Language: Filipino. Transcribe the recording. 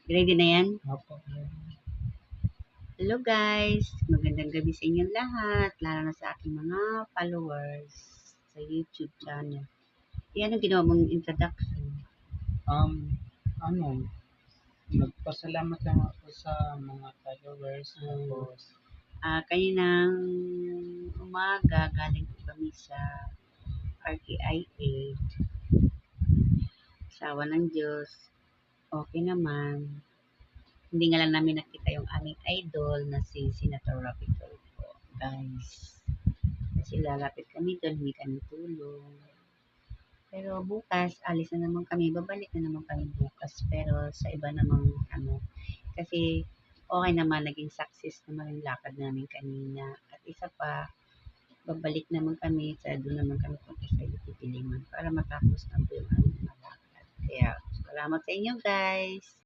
Ready na yan? Opo. Hello guys! Magandang gabi sa inyong lahat, lalo na sa aking mga followers sa YouTube channel. Yan ang ginawa mong introduction. Um, ano, nagpasalamat lang ako sa mga followers. Tapos, Kaninang umaga, galing po kami sa RTIA. Sawa ng Diyos, okay naman. Hindi nga lang namin nakita yung aming idol na si Senator Rapi Tulfo. Guys, kasi lalapit kami doon, hindi kami tulong. Pero bukas, alis na naman kami, babalik na naman kami bukas. Pero sa iba namang kasi okay naman, naging success naman yung lakad namin kanina. At isa pa, babalik naman kami, doon naman kami punta sa Piliman para matapos na po yung aming mga lakad. Kaya, salamat sa inyo guys!